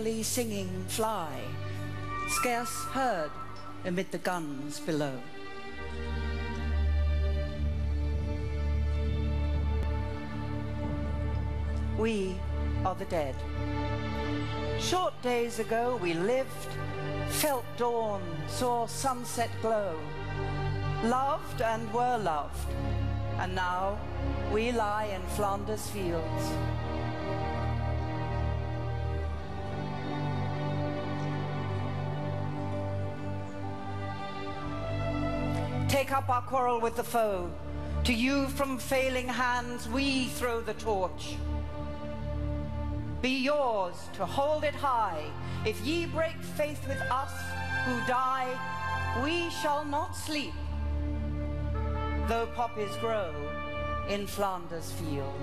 gently singing fly, scarce heard amid the guns below. We are the dead. Short days ago we lived, felt dawn, saw sunset glow, loved and were loved, and now we lie in Flanders fields. Take up our quarrel with the foe. To you from failing hands we throw the torch. Be yours to hold it high. If ye break faith with us who die, we shall not sleep, though poppies grow in Flanders field.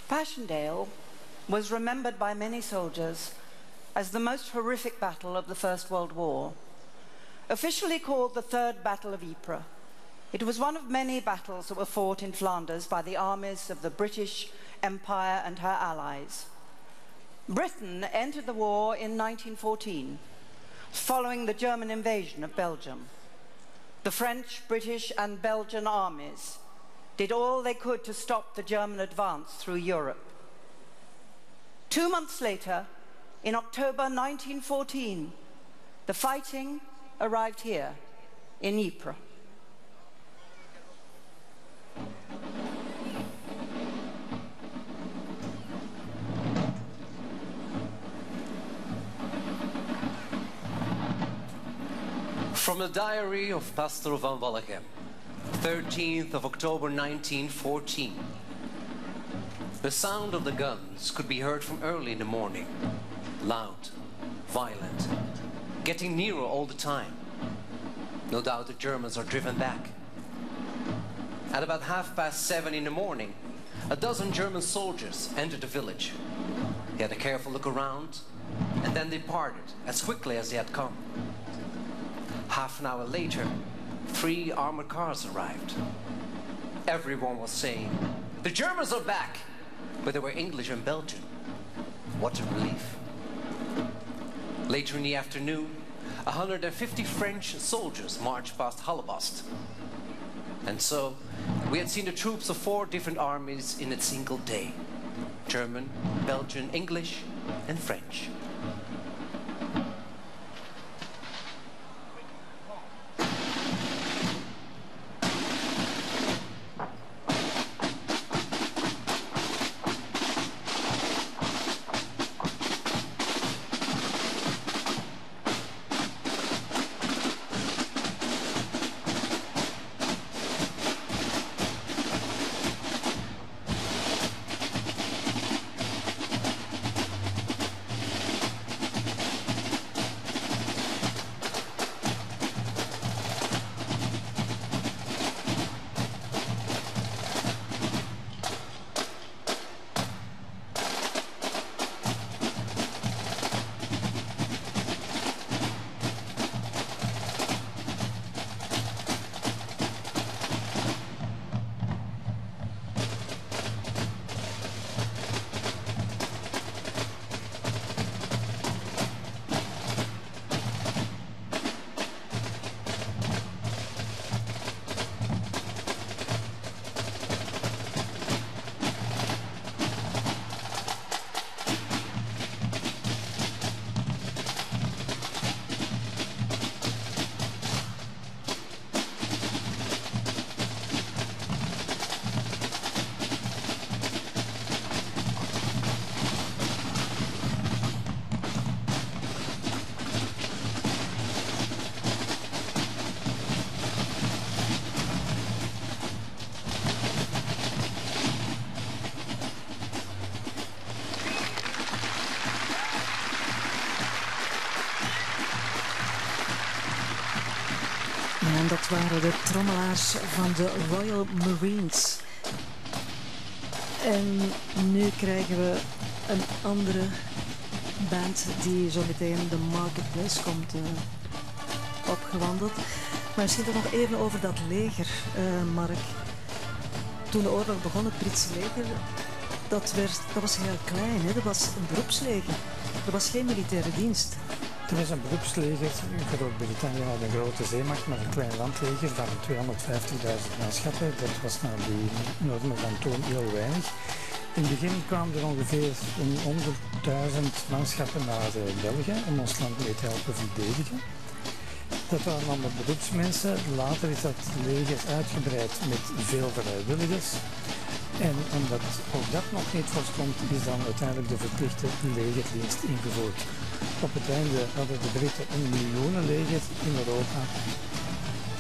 Passchendaele was remembered by many soldiers as the most horrific battle of the First World War. Officially called the Third Battle of Ypres, it was one of many battles that were fought in Flanders by the armies of the British Empire and her allies. Britain entered the war in 1914, following the German invasion of Belgium. The French, British, and Belgian armies did all they could to stop the German advance through Europe. 2 months later, in October 1914, the fighting arrived here in Ypres. From the diary of Pastor van Wallichem, 13th of October 1914. The sound of the guns could be heard from early in the morning. Loud, violent, getting nearer all the time. No doubt the Germans are driven back. At about 7:30 in the morning, a dozen German soldiers entered the village. They had a careful look around and then departed as quickly as they had come. Half an hour later, 3 armored cars arrived. Everyone was saying, "The Germans are back!" But they were English and Belgian. What a relief. Later in the afternoon, 150 French soldiers marched past Holocaust. And so, we had seen the troops of 4 different armies in a single day. German, Belgian, English, and French. En dat waren de trommelaars van de Royal Marines. En nu krijgen we een andere band die zo meteen de marketplace komt opgewandeld. Maar misschien toch nog even over dat leger, Mark. Toen de oorlog begon, het Britse leger, dat was heel klein, hè? Dat was een beroepsleger. Er was geen militaire dienst. Er was een beroepsleger. Groot-Brittannië had een grote zeemacht, maar een klein landleger van 250.000 manschappen. Dat was naar die normen van toen heel weinig. In het begin kwamen er ongeveer 100.000 manschappen naar België om ons land mee te helpen verdedigen. Dat waren allemaal beroepsmensen. Later is dat leger uitgebreid met veel vrijwilligers. En omdat ook dat nog niet volstond, is dan uiteindelijk de verplichte legerdienst ingevoerd. Op het einde hadden de Britten een miljoenenleger in Europa,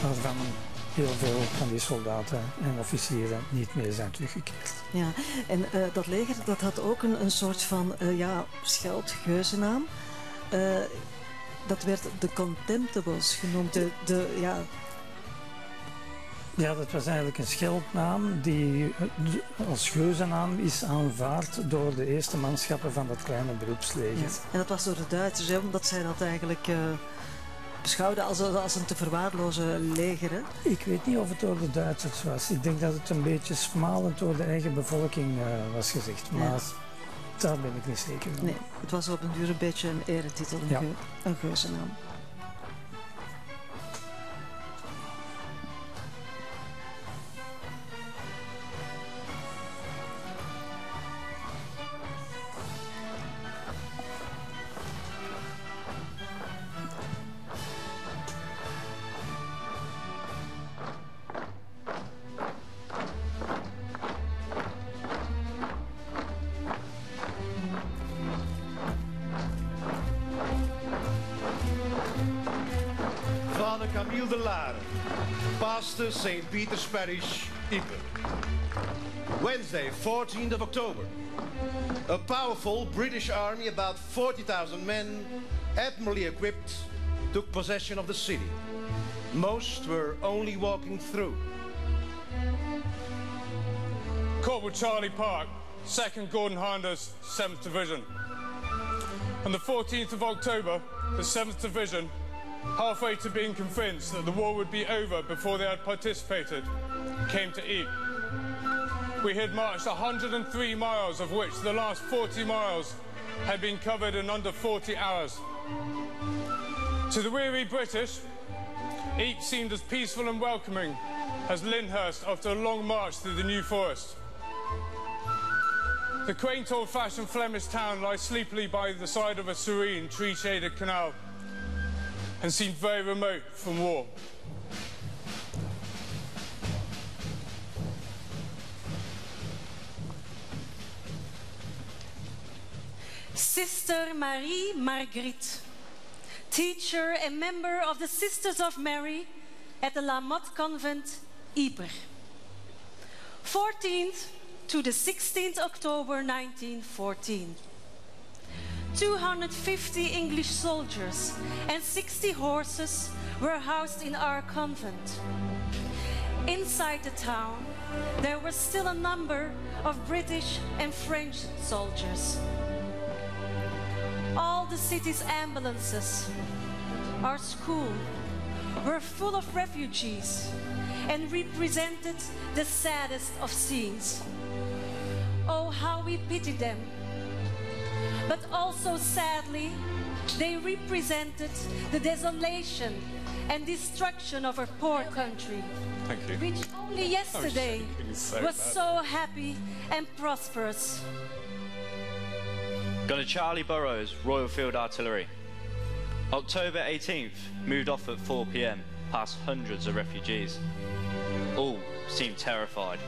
waarvan heel veel van die soldaten en officieren niet meer zijn teruggekeerd. Ja, en dat leger dat had ook een soort van scheldgeuzennaam. Dat werd de Contemptibles genoemd. Ja, dat was eigenlijk een scheldnaam die als geuzennaam is aanvaard door de eerste manschappen van dat kleine beroepsleger. Ja. En dat was door de Duitsers, hè, omdat zij dat eigenlijk beschouwden als een te verwaarlozen leger. Hè? Ik weet niet of het door de Duitsers was. Ik denk dat het een beetje smalend door de eigen bevolking was gezegd. Maar ja, daar ben ik niet zeker van. Nee, het was op een duur een beetje een eretitel, een geuzennaam. Pastor St. Peter's Parish, Ieper. Wednesday, 14th of October. A powerful British army, about 40,000 men, admirably equipped, took possession of the city. Most were only walking through. Corporal Charlie Park, 2nd Gordon Highlanders, 7th Division. On the 14th of October, the 7th Division, halfway to being convinced that the war would be over before they had participated, came to Ypres. We had marched 103 miles, of which the last 40 miles had been covered in under 40 hours. To the weary British, Ypres seemed as peaceful and welcoming as Lyndhurst after a long march through the New Forest. The quaint old-fashioned Flemish town lies sleepily by the side of a serene, tree-shaded canal and seemed very remote from war. Sister Marie Marguerite, teacher and member of the Sisters of Mary at the La Motte Convent, Ieper. 14th to the 16th October 1914. 250 English soldiers and 60 horses were housed in our convent. Inside the town, there was still a number of British and French soldiers. All the city's ambulances, our school, were full of refugees and represented the saddest of scenes. Oh, how we pity them. But also sadly, they represented the desolation and destruction of our poor country, Thank you. which only yesterday was bad. so happy and prosperous. Gunner Charlie Burrows, Royal Field Artillery. October 18th, moved off at 4 p.m, past hundreds of refugees. All seem terrified.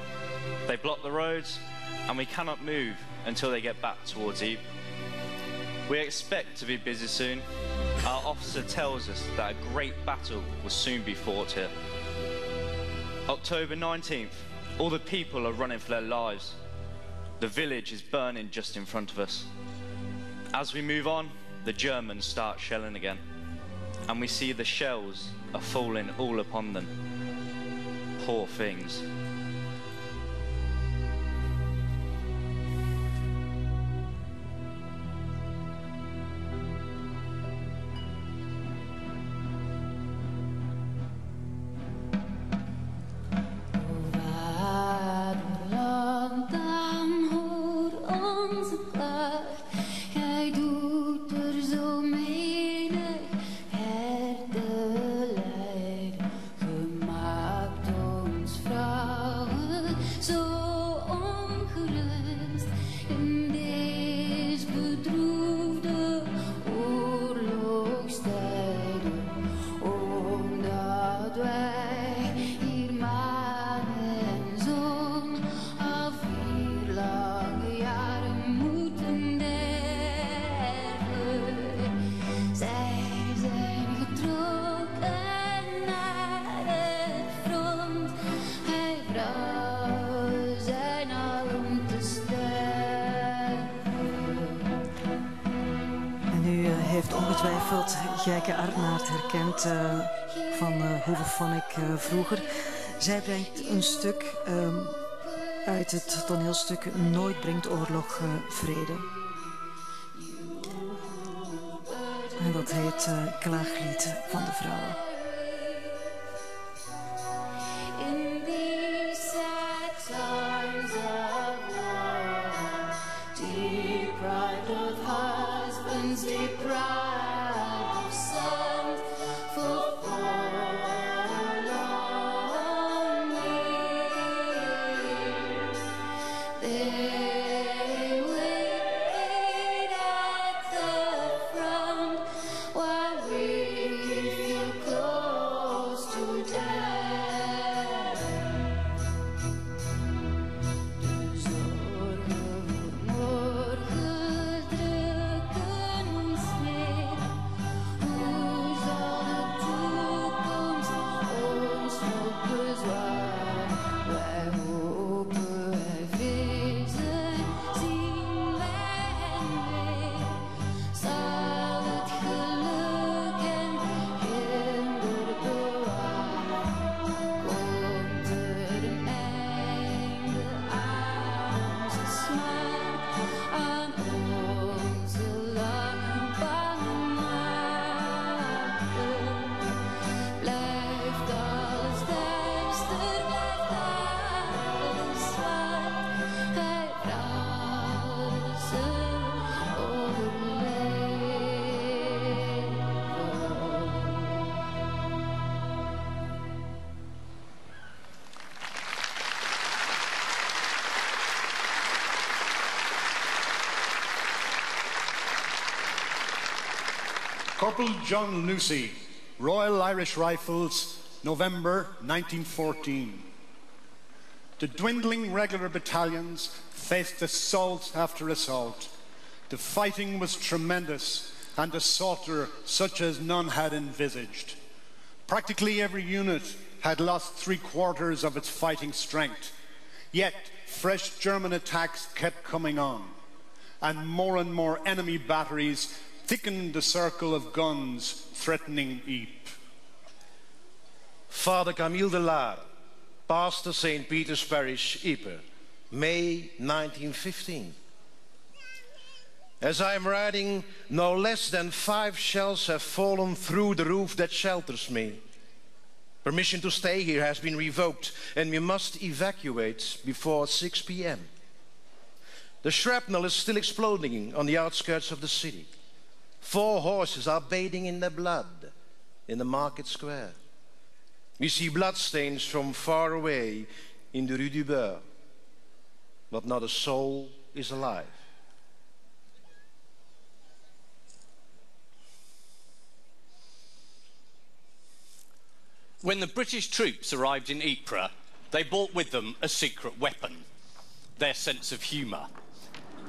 They block the roads and we cannot move until they get back towards Ypres. We expect to be busy soon. Our officer tells us that a great battle will soon be fought here. October 19th, all the people are running for their lives. The village is burning just in front of us. As we move on, the Germans start shelling again, and we see the shells are falling all upon them. Poor things. Gijke Arnaert herkent van Hoeve van ik vroeger. Zij brengt een stuk uit het toneelstuk Nooit brengt oorlog vrede. En dat heet Klaaglied van de vrouwen. Corporal John Lucy, Royal Irish Rifles, November 1914. The dwindling regular battalions faced assault after assault. The fighting was tremendous and the slaughter such as none had envisaged. Practically every unit had lost 3/4 of its fighting strength. Yet fresh German attacks kept coming on, and more enemy batteries thickened the circle of guns threatening Ypres. Father Camille de Lara, pastor St. Peter's Parish, Ypres, May 1915. As I am writing, no less than 5 shells have fallen through the roof that shelters me. Permission to stay here has been revoked and we must evacuate before 6 p.m. The shrapnel is still exploding on the outskirts of the city. 4 horses are bathing in their blood in the market square. We see bloodstains from far away in the Rue du Beurre, but not a soul is alive. When the British troops arrived in Ypres, they brought with them a secret weapon, their sense of humour.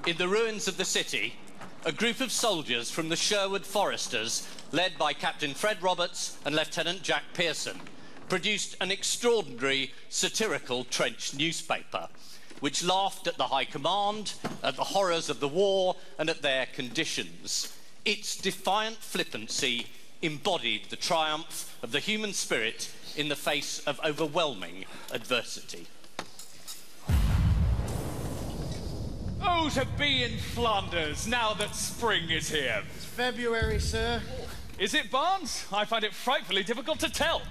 In the ruins of the city, a group of soldiers from the Sherwood Foresters, led by Captain Fred Roberts and Lieutenant Jack Pearson, produced an extraordinary satirical trench newspaper, which laughed at the High Command, at the horrors of the war, and at their conditions. Its defiant flippancy embodied the triumph of the human spirit in the face of overwhelming adversity. Oh, to be in Flanders now that spring is here. It's February, sir. Is it, Barnes? I find it frightfully difficult to tell.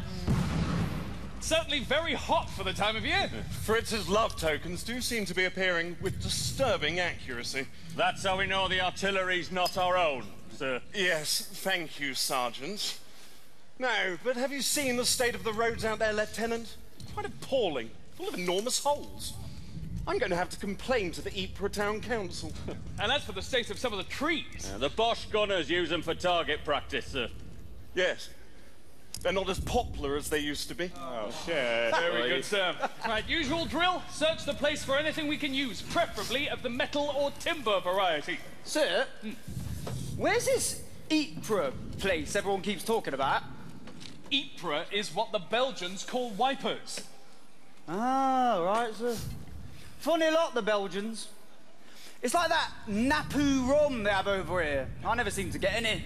Certainly very hot for the time of year. Fritz's love tokens do seem to be appearing with disturbing accuracy. That's how we know the artillery's not our own, sir. Yes, thank you, Sergeant. No, but have you seen the state of the roads out there, Lieutenant? Quite appalling, full of enormous holes. I'm going to have to complain to the Ypres Town Council. And as for the state of some of the trees... The Bosch gunners use them for target practice, sir. Yes. They're not as popular as they used to be. Oh, shit. Very good, sir. Right, usual drill. Search the place for anything we can use, preferably of the metal or timber variety. Sir, where's this Ypres place everyone keeps talking about? Ypres is what the Belgians call wipers. Ah, right, sir. Funny lot, the Belgians. It's like that Napu rum they have over here. I never seem to get any.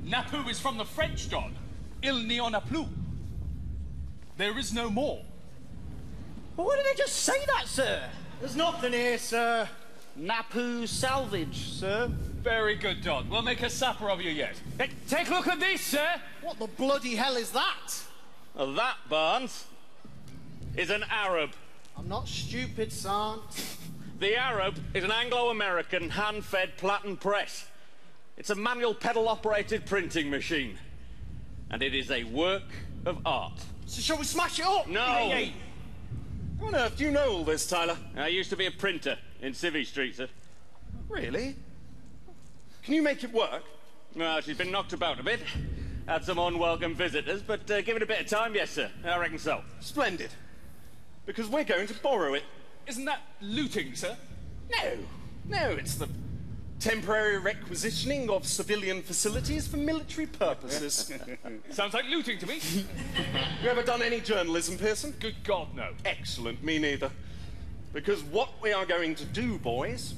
Napu is from the French, John. Il n'y en a plus. There is no more. Well, why did they just say that, sir? There's nothing here, sir. Napu salvage, sir. Very good, Don. We'll make a supper of you yet. Hey, take a look at this, sir. What the bloody hell is that? Well, that, Barnes, is an Arab. I'm not stupid, son. The Arab is an Anglo-American hand-fed platen press. It's a manual pedal-operated printing machine. And it is a work of art. So shall we smash it up? No! Hey. How on earth do you know all this, Tyler? I used to be a printer in Civvy Street, sir. Really? Can you make it work? Well, she's been knocked about a bit. Had some unwelcome visitors, but give it a bit of time, yes, sir. I reckon so. Splendid. Because we're going to borrow it. Isn't that looting, sir? No, it's the temporary requisitioning of civilian facilities for military purposes. Sounds like looting to me. You ever done any journalism, Pearson? Good God, no. Excellent, me neither. Because what we are going to do, boys,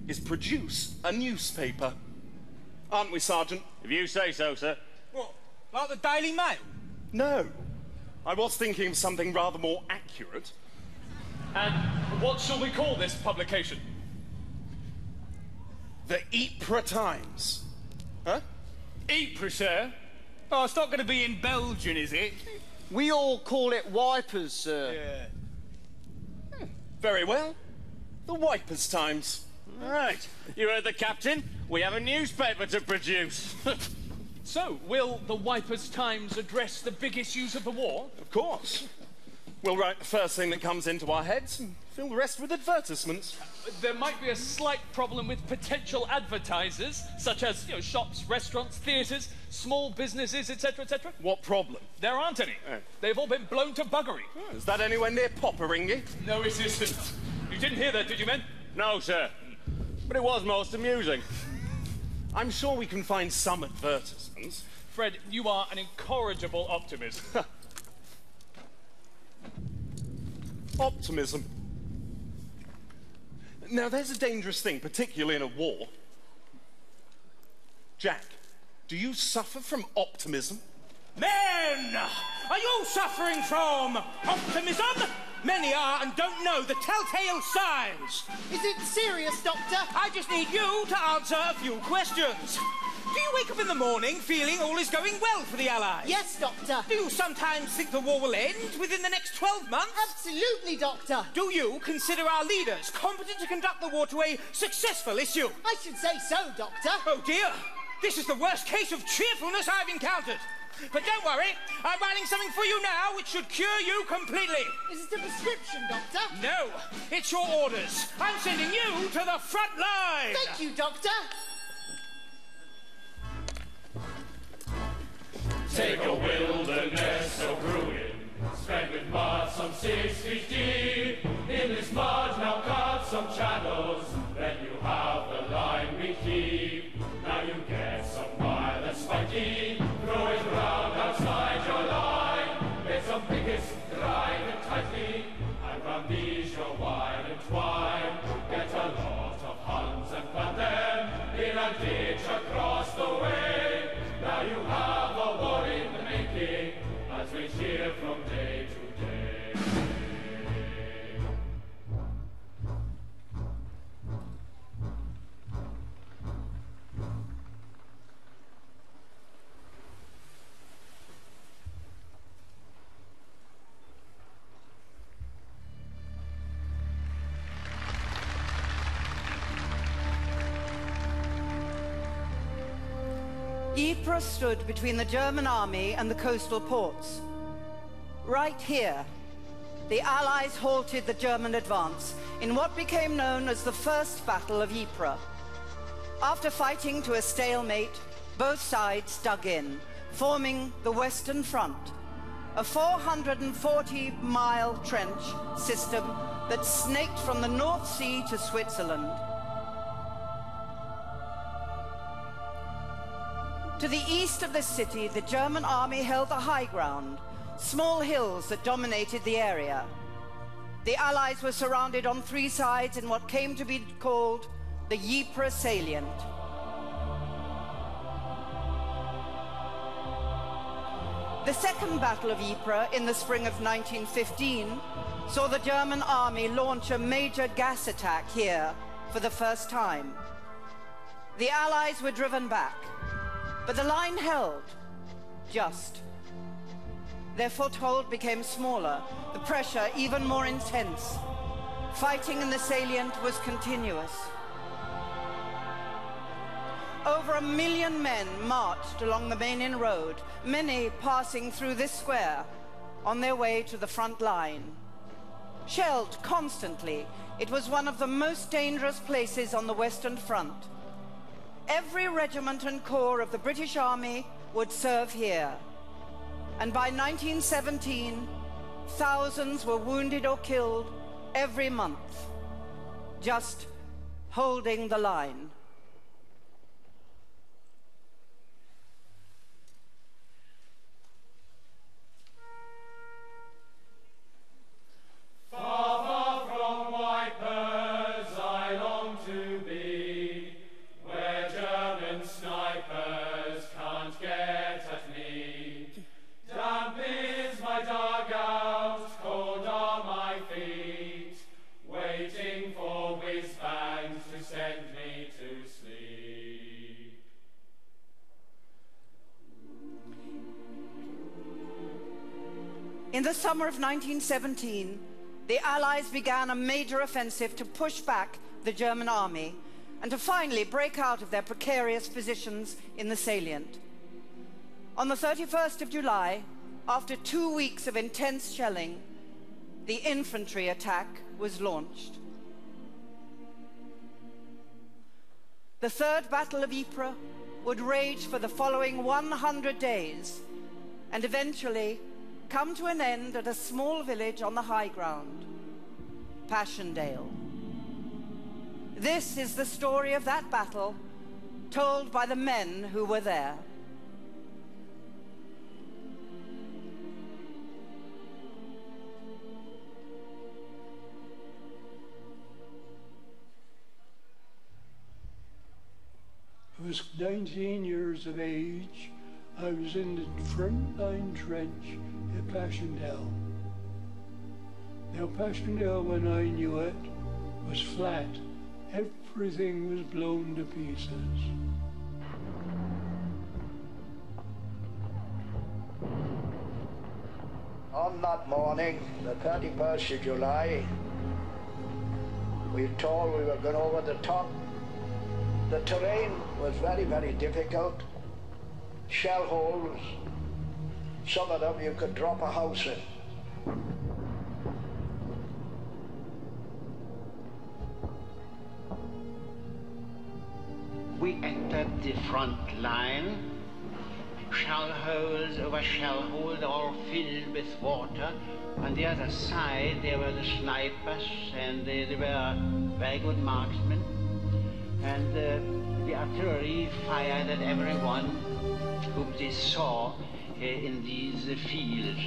is produce a newspaper. Aren't we, Sergeant? If you say so, sir. What, like the Daily Mail? No. I was thinking of something rather more accurate. And what shall we call this publication? The Ypres Times. Huh? Ypres, sir? Oh, it's not going to be in Belgian, is it? We all call it wipers, sir. Yeah. Very well. The Wipers Times. Right. You heard the captain. We have a newspaper to produce. So, will the Wipers Times address the big issues of the war? Of course. We'll write the first thing that comes into our heads and Fill the rest with advertisements. There might be a slight problem with potential advertisers, such as, you know, shops, restaurants, theatres, small businesses, etc., etc. What problem? There aren't any. They've all been blown to buggery. Oh, is that anywhere near Popperingy? No, it isn't. You didn't hear that, did you, men? No, sir. But it was most amusing. I'm sure we can find some advertisements. Fred, you are an incorrigible optimist. Optimism. Now, there's a dangerous thing, particularly in a war. Jack, do you suffer from optimism? Men! Are you suffering from optimism? Many are and don't know the telltale signs. Is it serious, Doctor? I just need you to answer a few questions. Do you wake up in the morning feeling all is going well for the Allies? Yes, Doctor. Do you sometimes think the war will end within the next 12 months? Absolutely, Doctor. Do you consider our leaders competent to conduct the war to a successful issue? I should say so, Doctor. Oh, dear. This is the worst case of cheerfulness I've encountered. But don't worry, I'm writing something for you now which should cure you completely. Is it a prescription, Doctor? No, it's your orders. I'm sending you to the front line. Thank you, Doctor. Take a wilderness of ruin, spread with mud some 6 feet deep. In this mud now cut some channels, then you have the line we keep. Now you get some wire that's spiky, throw it round outside your line. Get some pickets, drive it tightly, and round these your wire and twine. Get a lot of Huns and plant them in a ditch across the way. Now you have a war in the making, as we cheer from day to day. Ypres stood between the German army and the coastal ports. Right here, the Allies halted the German advance in what became known as the First Battle of Ypres. After fighting to a stalemate, both sides dug in, forming the Western Front, a 440-mile trench system that snaked from the North Sea to Switzerland. To the east of the city, the German army held the high ground, small hills that dominated the area. The Allies were surrounded on 3 sides in what came to be called the Ypres salient. The Second Battle of Ypres in the spring of 1915 saw the German army launch a major gas attack here for the first time. The Allies were driven back, but the line held, just. Their foothold became smaller, the pressure even more intense. Fighting in the salient was continuous. Over 1 million men marched along the Menin road, many passing through this square on their way to the front line. Shelled constantly, it was one of the most dangerous places on the Western Front. Every regiment and corps of the British Army would serve here. And by 1917, thousands were wounded or killed every month, just holding the line. Far, far from wipers I long to be, where German snipers can't get at me. Damp is my dugout, cold are my feet, waiting for whiz-bangs to send me to sleep. In the summer of 1917, the Allies began a major offensive to push back the German army and to finally break out of their precarious positions in the salient. On the 31st of July, after 2 weeks of intense shelling, the infantry attack was launched. The Third Battle of Ypres would rage for the following 100 days and eventually come to an end at a small village on the high ground, Passendale. This is the story of that battle, told by the men who were there. I was 19 years of age. I was in the front line trench at Passendale. Now Passendale, when I knew it, was flat. Everything was blown to pieces. On that morning, the 31st of July, we were told we were going over the top. The terrain was very, very difficult. Shell holes, some of them you could drop a house in. We entered the front line. Shell holes over shell holes, all filled with water. On the other side, there were the snipers, and they were very good marksmen. And the artillery fired at everyone whom they saw in these fields.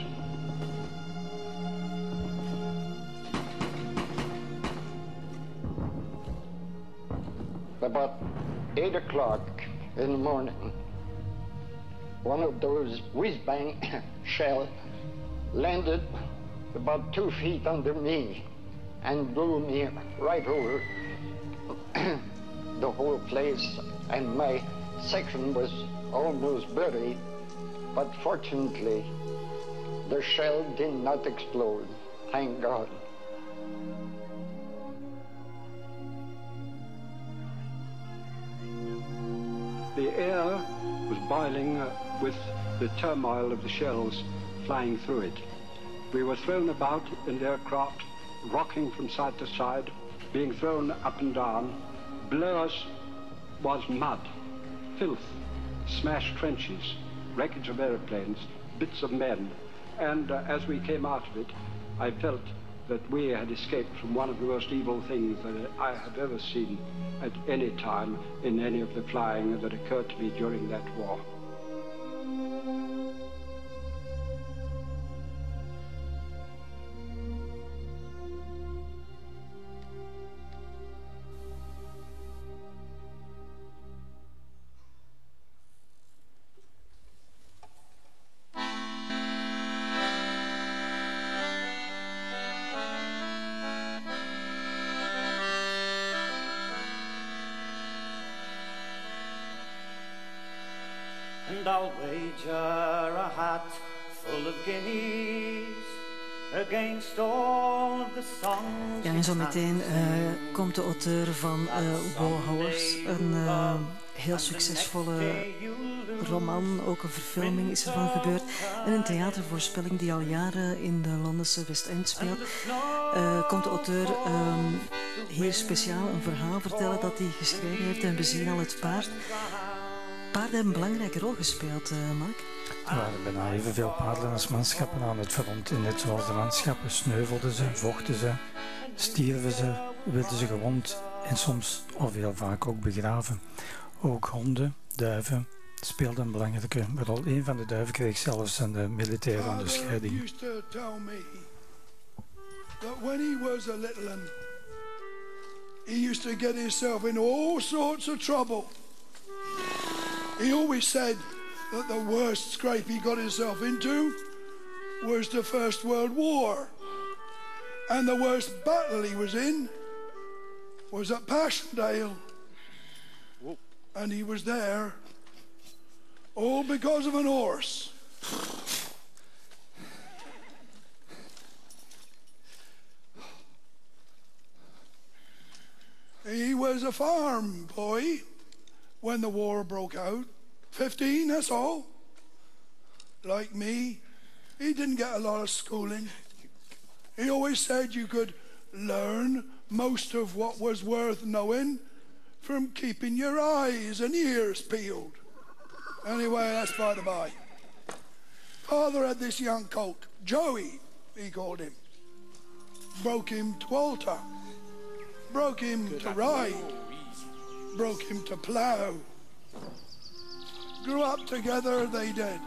About 8 o'clock in the morning, one of those whiz-bang shells landed about 2 feet under me and blew me right over the whole place, and my section was almost buried, but fortunately the shell did not explode, thank God. The air was boiling with the turmoil of the shells flying through it. We were thrown about in the aircraft, rocking from side to side, being thrown up and down. Below us was mud, filth, smashed trenches, wreckage of aeroplanes, bits of men. And as we came out of it, I felt that we had escaped from one of the most evil things that I have ever seen at any time in any of the flying that occurred to me during that war. And I'll wager a hat full of guineas against all of the songs. Ja, en zo meteen komt de auteur van Hommage, een heel succesvolle roman, ook een verfilming is ervan gebeurd. En een theatervoorspelling die al jaren in de Londense West End speelt. Komt de auteur hier speciaal een verhaal vertellen dat hij geschreven heeft. En we zien al het paard. Paarden hebben een belangrijke rol gespeeld, Mark. Er waren bijna evenveel paarden als manschappen aan het front. En net zoals de manschappen sneuvelden ze, vochten ze, stierven ze, werden ze gewond en soms, of heel vaak ook begraven. Ook honden, duiven speelden een belangrijke rol. Een van de duiven kreeg zelfs een militaire onderscheiding. He used to tell me that when he was a little one, he used to get himself in all sorts of trouble. He always said that the worst scrape he got himself into was the First World War. And the worst battle he was in was at Passendale. And he was there all because of an horse. He was a farm boy when the war broke out. 15, that's all. Like me, he didn't get a lot of schooling. He always said you could learn most of what was worth knowing from keeping your eyes and ears peeled. Anyway, that's by the by. Father had this young colt, Joey, he called him. Broke him to alter, broke him to ride, broke him to plough. Grew up together, they did.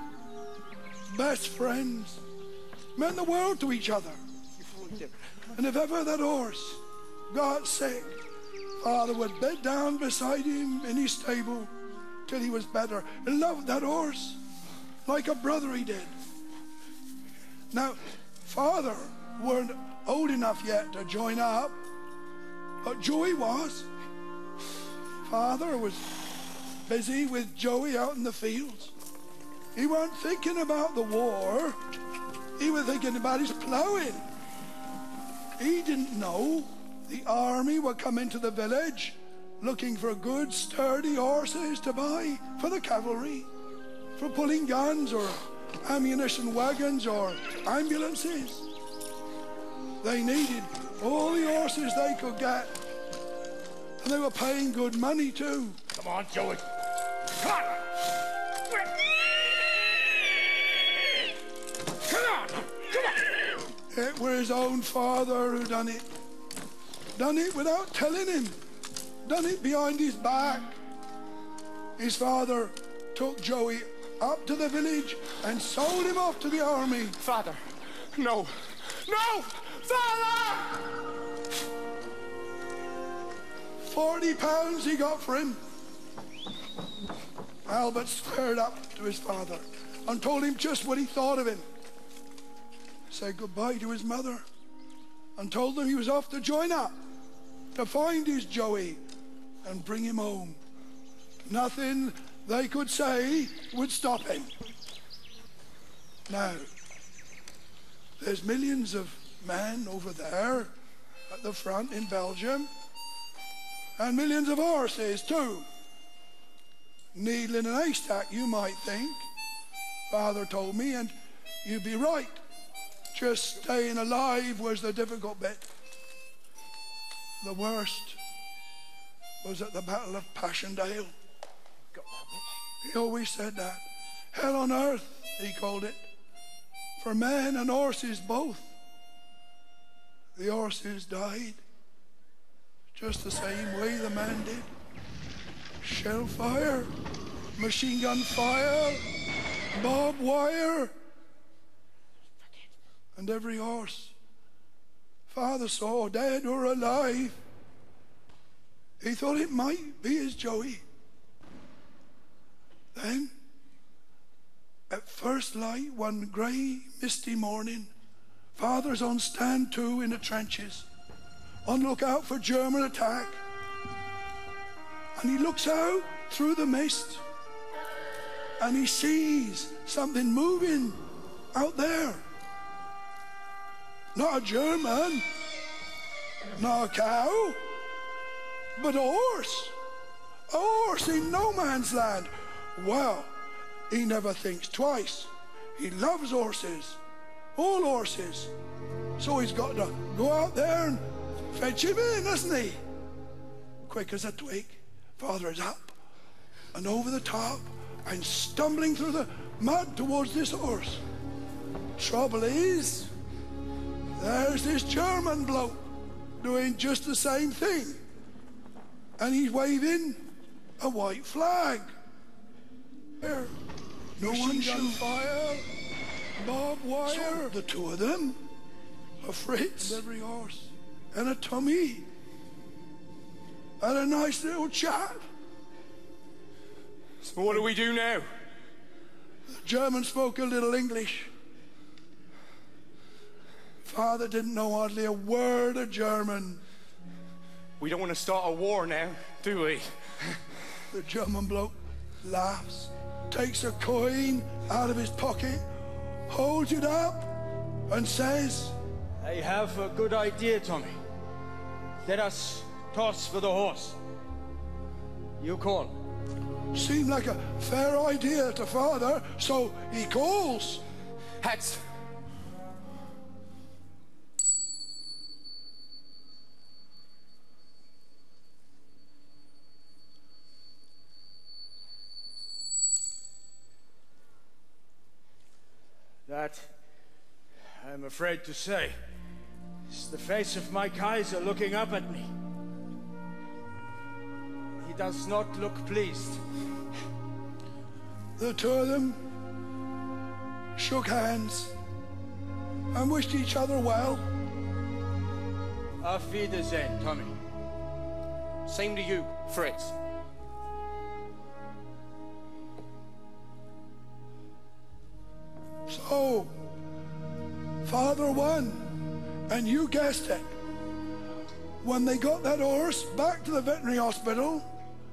Best friends, meant the world to each other. And if ever that horse got sick, Father would bed down beside him in his stable till he was better. He loved that horse like a brother he did. Now, Father weren't old enough yet to join up, but Joey was. Father was busy with Joey out in the fields. He weren't thinking about the war. He was thinking about his ploughing. He didn't know the army would come into the village looking for good, sturdy horses to buy for the cavalry, for pulling guns or ammunition wagons or ambulances. They needed all the horses they could get, and they were paying good money too. Come on, Joey. Come on! Come on! Come on! It were his own father who done it. Done it without telling him. Done it behind his back. His father took Joey up to the village and sold him off to the army. Father, no. No! Father! £40 he got for him. Albert stirred up to his father and told him just what he thought of him. Said goodbye to his mother and told them he was off to join up to find his Joey and bring him home. Nothing they could say would stop him. Now, there's millions of men over there at the front in Belgium, and millions of horses too. Needle in an haystack, you might think. Father told me, and you'd be right. Just staying alive was the difficult bit. The worst was at the Battle of Passendale. He always said that. Hell on earth, he called it. For men and horses both. The horses died just the same way the men did. Shell fire, machine gun fire, barbed wire, and every horse Father saw, dead or alive, he thought it might be his Joey. Then, at first light one grey, misty morning, Father's on stand 2 in the trenches, on lookout for German attack. And he looks out through the mist and he sees something moving out there. Not a German, not a cow, but a horse. A horse in no man's land. Well, he never thinks twice. He loves horses, all horses. So he's got to go out there and fetch him in, hasn't he? Quick as a twig, Father is up and over the top and stumbling through the mud towards this horse. Trouble is, there's this German bloke doing just the same thing. And he's waving a white flag. There, no one gun fire, barbed wire. So the two of them, a Fritz, every horse, and a Tommy, and a nice little chat. So what do we do now? The German spoke a little English. Father didn't know hardly a word of German. We don't want to start a war now, do we? The German bloke laughs, takes a coin out of his pocket, holds it up, and says, I have a good idea, Tommy. Let us toss for the horse. You call. Seemed like a fair idea to Father, so he calls. Heads. That, I'm afraid to say, is the face of my Kaiser looking up at me. He does not look pleased. The two of them shook hands and wished each other well. Auf Wiedersehen, Tommy. Same to you, Fritz. So, Father won, and you guessed it. When they got that horse back to the veterinary hospital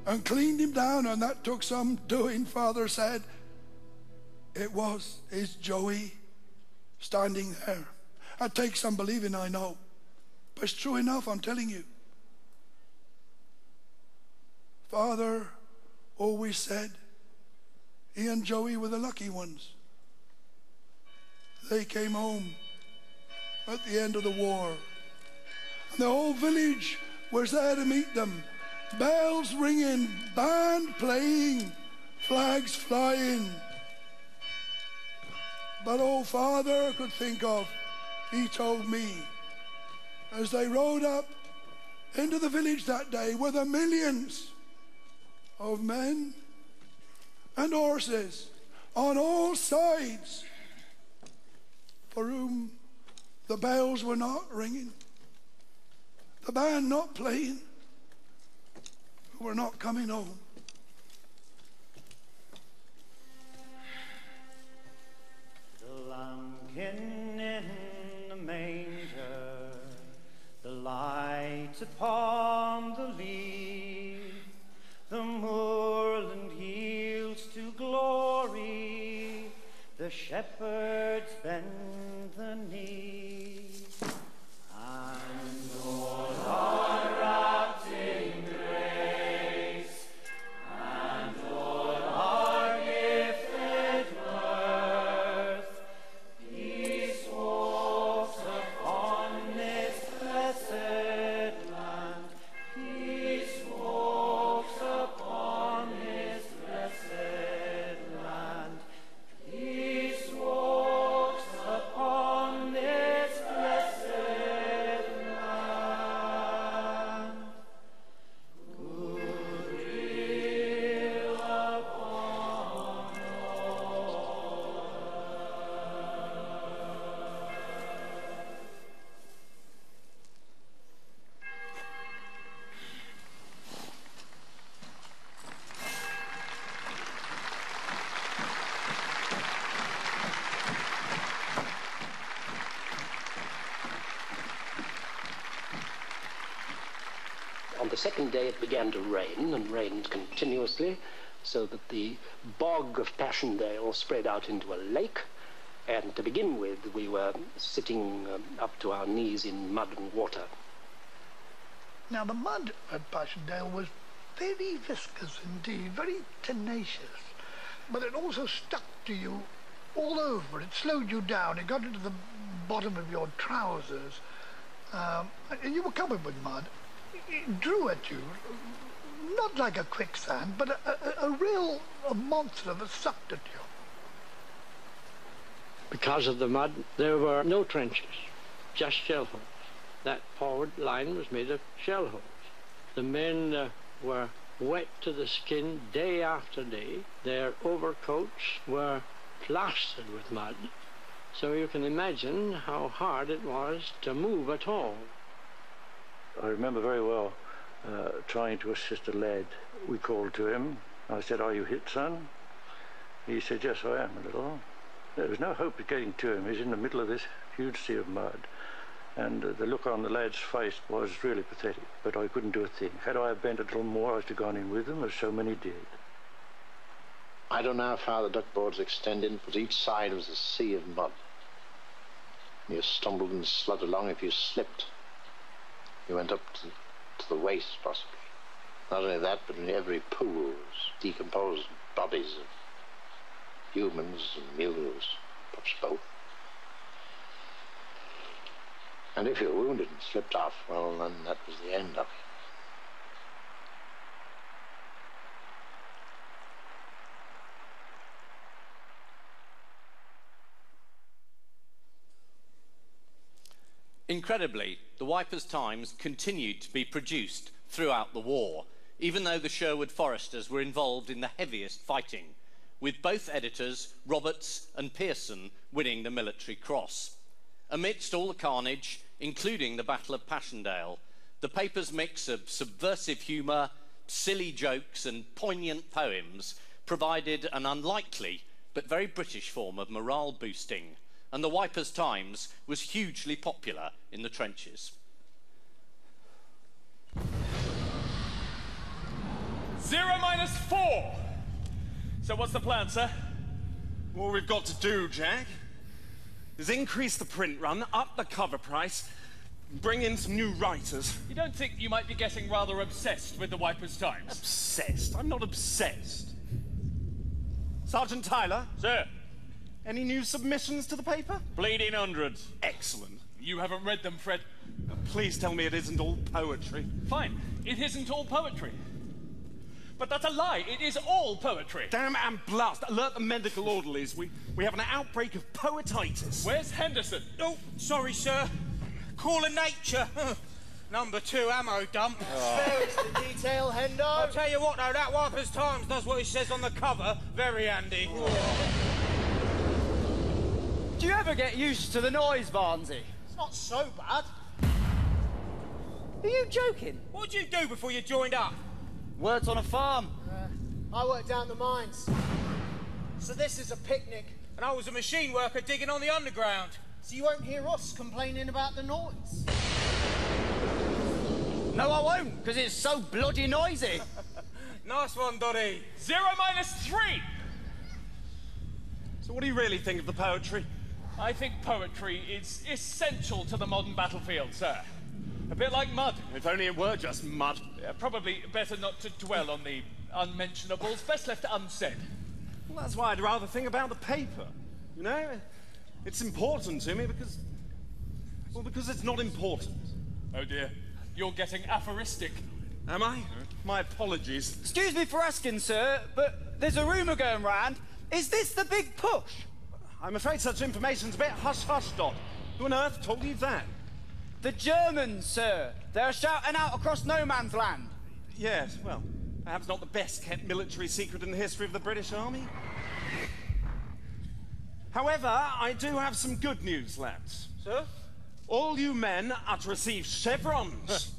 and cleaned him down, and that took some doing, Father said, it was his Joey standing there. That takes some believing, I know, but it's true enough, I'm telling you. Father always said he and Joey were the lucky ones. They came home at the end of the war, and the whole village was there to meet them. Bells ringing, band playing, flags flying. But all Father could think of, he told me, as they rode up into the village that day were the millions of men and horses on all sides, for whom the bells were not ringing, the band not playing, who were not coming home. The lambkin in the manger, the light upon the lea, the moorland yields to glory, the shepherds bend the knee, and all are wrapped in grace, and all are gifted worth. Peace walks upon this blessed land. Peace walks upon this blessed land. Peace walks upon this blessed land. Goodwill upon On the second day it began to rain, and rained continuously, so that the bog of Passendale spread out into a lake, and to begin with we were sitting up to our knees in mud and water. Now the mud at Passendale was very viscous indeed, very tenacious, but it also stuck to you all over. It slowed you down, it got into the bottom of your trousers, and you were covered with mud. It drew at you, not like a quicksand, but a real monster that sucked at you. Because of the mud, there were no trenches, just shell holes. That forward line was made of shell holes. The men were wet to the skin day after day. Their overcoats were plastered with mud. So you can imagine how hard it was to move at all. I remember very well trying to assist a lad. We called to him. I said, "Are you hit, son?" He said, "Yes, I am, a little." There was no hope of getting to him. He's in the middle of this huge sea of mud. And the look on the lad's face was really pathetic, but I couldn't do a thing. Had I bent a little more, I should have gone in with them, as so many did. I don't know how far the duckboards extended, but each side was a sea of mud. You stumbled and slugged along. If you slipped, you went up to the waist, possibly. Not only that, but in every pool was decomposed bodies of humans and mules, perhaps both. And if you were wounded and slipped off, well, then that was the end of it. Incredibly, the Wipers Times continued to be produced throughout the war, even though the Sherwood Foresters were involved in the heaviest fighting, with both editors, Roberts and Pearson, winning the Military Cross. Amidst all the carnage, including the Battle of Passchendaele, the paper's mix of subversive humour, silly jokes and poignant poems provided an unlikely but very British form of morale boosting, and the Wipers Times was hugely popular in the trenches. 0-4. So what's the plan, sir? All we've got to do, Jack, is increase the print run, up the cover price, bring in some new writers. You don't think you might be getting rather obsessed with the Wipers Times? Obsessed? I'm not obsessed. Sergeant Tyler? Sir? Any new submissions to the paper? Bleeding hundreds. Excellent. You haven't read them, Fred. Please tell me it isn't all poetry. Fine. It isn't all poetry. But that's a lie. It is all poetry. Damn and blast. Alert the medical orderlies. We have an outbreak of poetitis. Where's Henderson? Oh, sorry, sir. Call of nature. Number 2 ammo dump. Spare us the detail, Hendo. I'll tell you what, though, that Wipers Times does what it says on the cover. Very handy. Do you ever get used to the noise, Barnsey? It's not so bad. Are you joking? What did you do before you joined up? Worked on a farm. I worked down the mines. So this is a picnic. And I was a machine worker digging on the underground. So you won't hear us complaining about the noise. No, I won't, because it's so bloody noisy. Nice one, Dotty. 0-3. So what do you really think of the poetry? I think poetry is essential to the modern battlefield, sir. A bit like mud. If only it were just mud. Yeah, probably better not to dwell on the unmentionables. Best left unsaid. Well, that's why I'd rather think about the paper. You know? It's important to me because... well, because it's not important. Oh dear. You're getting aphoristic. Am I? My apologies. Excuse me for asking, sir, but there's a rumour going round. Is this the big push? I'm afraid such information's a bit hush-hush, Dot. Who on earth told you that? The Germans, sir. They're shouting out across no man's land. Yes, well, perhaps not the best-kept military secret in the history of the British Army. However, I do have some good news, lads. Sir? All you men are to receive chevrons.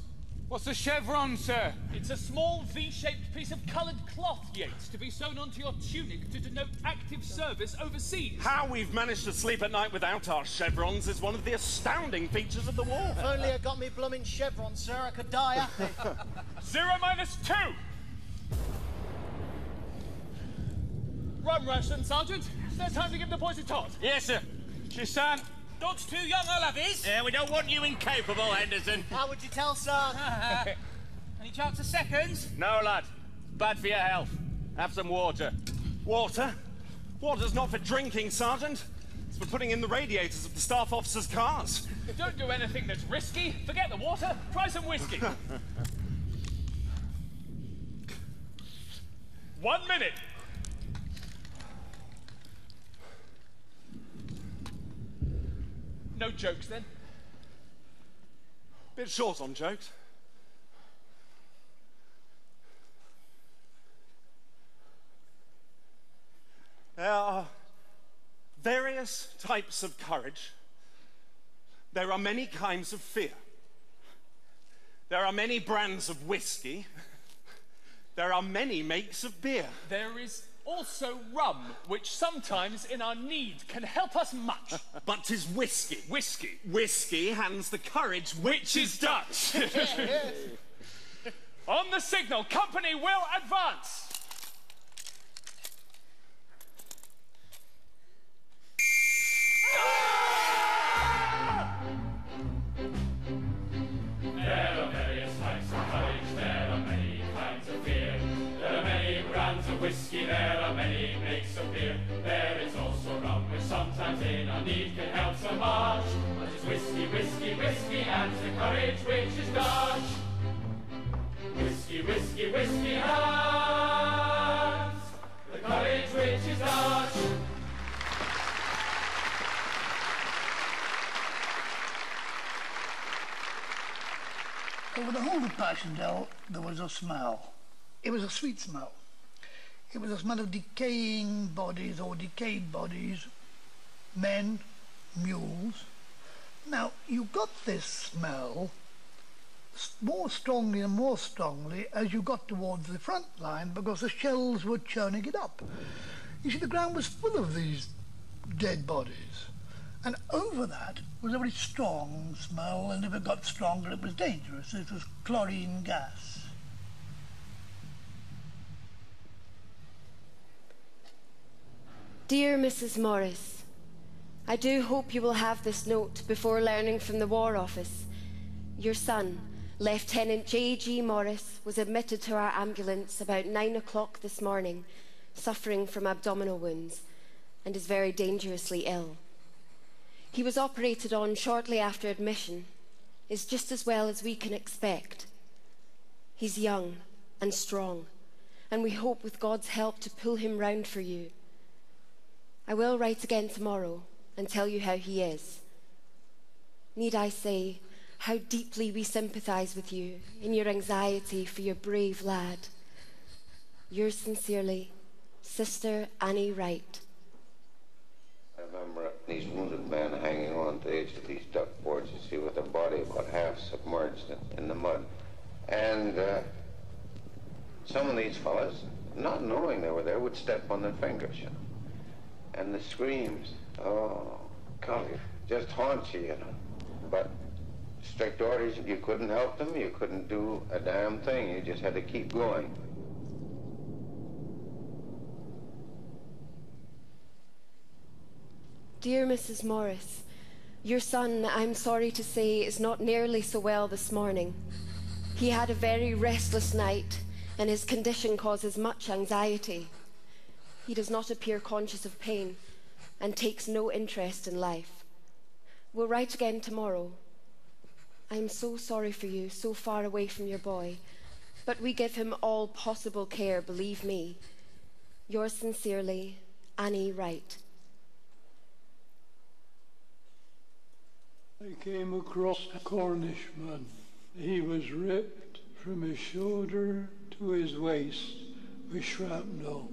What's a chevron, sir? It's a small V-shaped piece of coloured cloth, Yates, to be sewn onto your tunic to denote active service overseas. How we've managed to sleep at night without our chevrons is one of the astounding features of the war. If only I got me blooming chevron, sir, I could die happy. 0-2. Rum ration, Sergeant. Is there time to give the boys a tot? Yes, sir. She's son. Dot's too young, I love his. Yeah, we don't want you incapable, Henderson. How would you tell, sir? Any chance of seconds? No, lad. Bad for your health. Have some water. Water? Water's not for drinking, Sergeant. It's for putting in the radiators of the staff officers' cars. Don't do anything that's risky. Forget the water. Try some whiskey. 1 minute. No jokes, then? Bit short on jokes. There are various types of courage. There are many kinds of fear. There are many brands of whiskey. There are many makes of beer. There is also rum, which sometimes in our need can help us much. But 'tis whiskey. Whiskey. Whiskey hands the courage which is Dutch. On the signal, company will advance. There are various types of courage, there are many kinds of fear. There are many brands of whiskey, there are many makes of beer. There is also rum, which sometimes in our need can help so much. But it's whiskey, whiskey, whiskey, and the courage which is Dutch. Whiskey, whiskey, whiskey, and the courage which is Dutch. Over the whole of Passendale, there was a smell. It was a sweet smell. It was a smell of decaying bodies or decayed bodies, men, mules. Now, you got this smell more strongly and more strongly as you got towards the front line because the shells were churning it up. You see, the ground was full of these dead bodies. And over that was a very strong smell, and if it got stronger, it was dangerous. It was chlorine gas. Dear Mrs. Morris, I do hope you will have this note before learning from the War Office. Your son, Lieutenant J.G. Morris, was admitted to our ambulance about 9 o'clock this morning, suffering from abdominal wounds, and is very dangerously ill. He was operated on shortly after admission, is just as well as we can expect. He's young and strong, and we hope with God's help to pull him round for you. I will write again tomorrow and tell you how he is. Need I say how deeply we sympathise with you in your anxiety for your brave lad. Yours sincerely, Sister Annie Wright. I remember these wounded men hanging on to the edge of these duck boards, you see, with their body about half submerged in the mud. And some of these fellas, not knowing they were there, would step on their fingers, you know. And the screams, oh, God, it just haunts you, you know. But strict orders, you couldn't help them, you couldn't do a damn thing, you just had to keep going. Dear Mrs. Morris, your son, I'm sorry to say, is not nearly so well this morning. He had a very restless night, and his condition causes much anxiety. He does not appear conscious of pain and takes no interest in life. We'll write again tomorrow. I'm so sorry for you, so far away from your boy, but we give him all possible care, believe me. Yours sincerely, Annie Wright. I came across a Cornishman. He was ripped from his shoulder to his waist with shrapnel.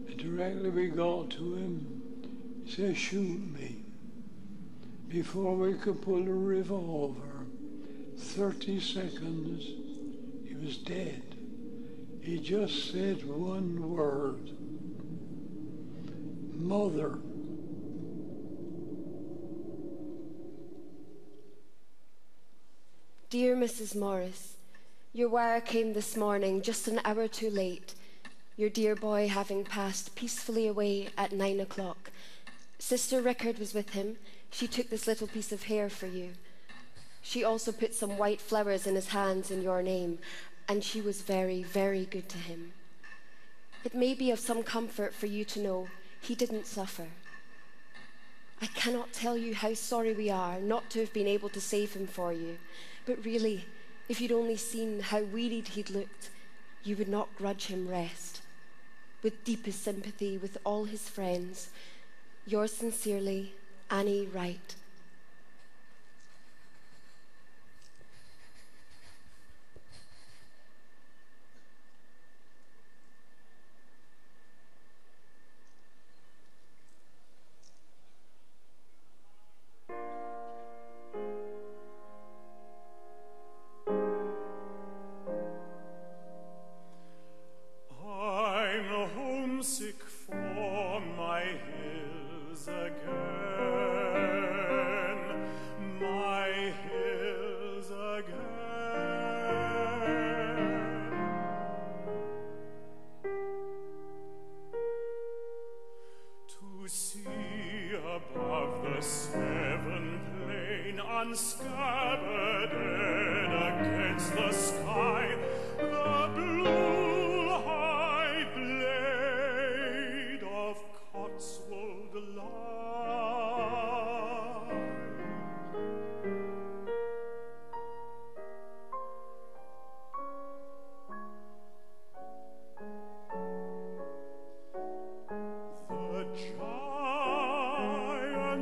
And directly we got to him, he said, shoot me. Before we could pull a revolver, 30 seconds, he was dead. He just said one word, Mother. Dear Mrs. Morris, your wire came this morning just an hour too late, your dear boy having passed peacefully away at 9 o'clock. Sister Rickard was with him. She took this little piece of hair for you. She also put some white flowers in his hands in your name, and she was very, very good to him. It may be of some comfort for you to know he didn't suffer. I cannot tell you how sorry we are not to have been able to save him for you. But really, if you'd only seen how wearied he'd looked, you would not grudge him rest. With deepest sympathy with all his friends, yours sincerely, Annie Wright.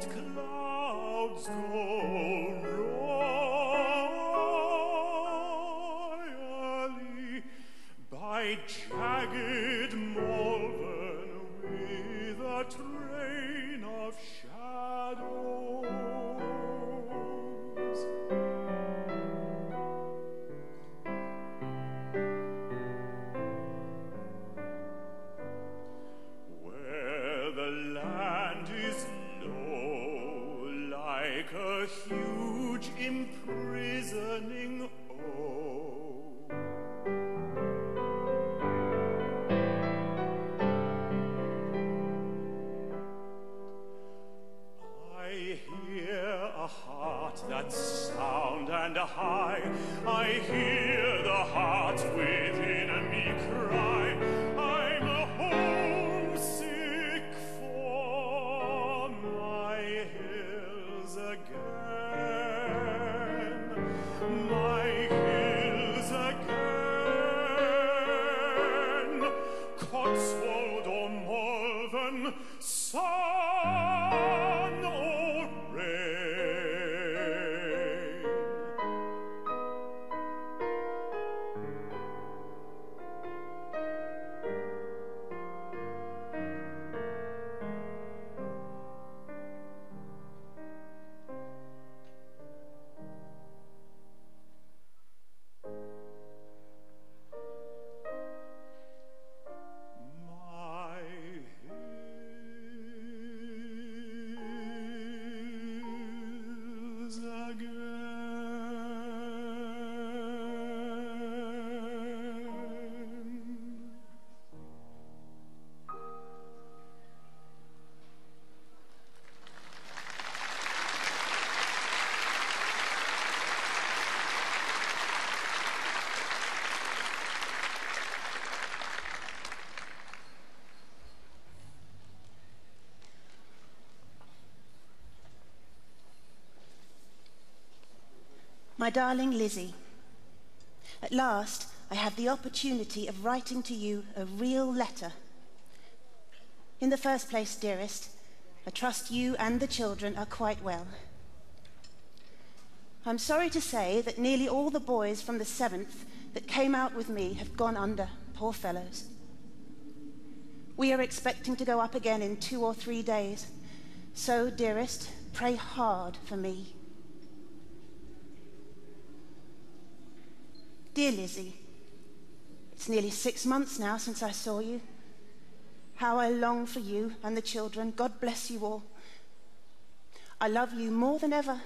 Clouds go roll. train of shadows. Where the land is low, like a huge imprisoning that sound and high, I hear the heart within me cry, I'm homesick for my hills again, my hills again, Cotswold or Malvern, sun or rain. My darling Lizzie, at last I have the opportunity of writing to you a real letter. In the first place, dearest, I trust you and the children are quite well. I'm sorry to say that nearly all the boys from the 7th that came out with me have gone under, poor fellows. We are expecting to go up again in 2 or 3 days, so, dearest, pray hard for me. Dear Lizzie, it's nearly 6 months now since I saw you. How I long for you and the children. God bless you all. I love you more than ever.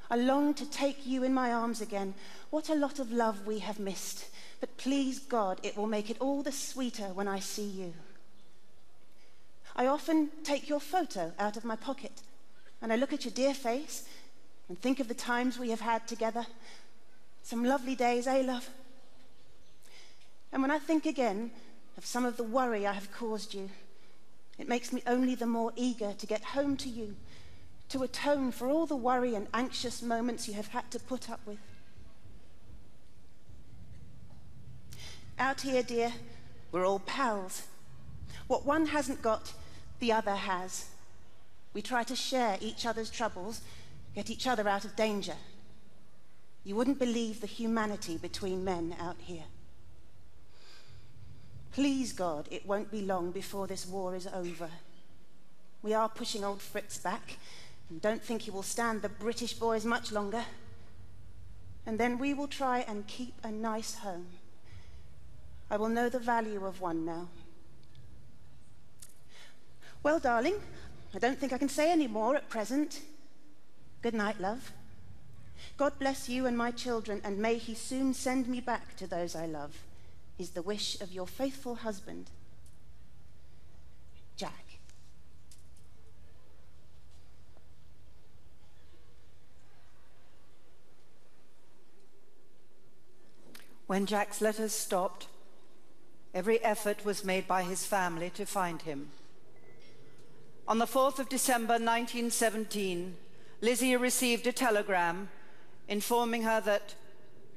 I long to take you in my arms again. What a lot of love we have missed. But please God, it will make it all the sweeter when I see you. I often take your photo out of my pocket, and I look at your dear face and think of the times we have had together. Some lovely days, eh, love? And when I think again of some of the worry I have caused you, it makes me only the more eager to get home to you, to atone for all the worry and anxious moments you have had to put up with. Out here, dear, we're all pals. What one hasn't got, the other has. We try to share each other's troubles, get each other out of danger. You wouldn't believe the humanity between men out here. Please God, it won't be long before this war is over. We are pushing old Fritz back, and don't think he will stand the British boys much longer. And then we will try and keep a nice home. I will know the value of one now. Well, darling, I don't think I can say any more at present. Good night, love. God bless you and my children, and may he soon send me back to those I love, is the wish of your faithful husband, Jack. When Jack's letters stopped, every effort was made by his family to find him. On the 4th of December 1917, Lizzie received a telegram informing her that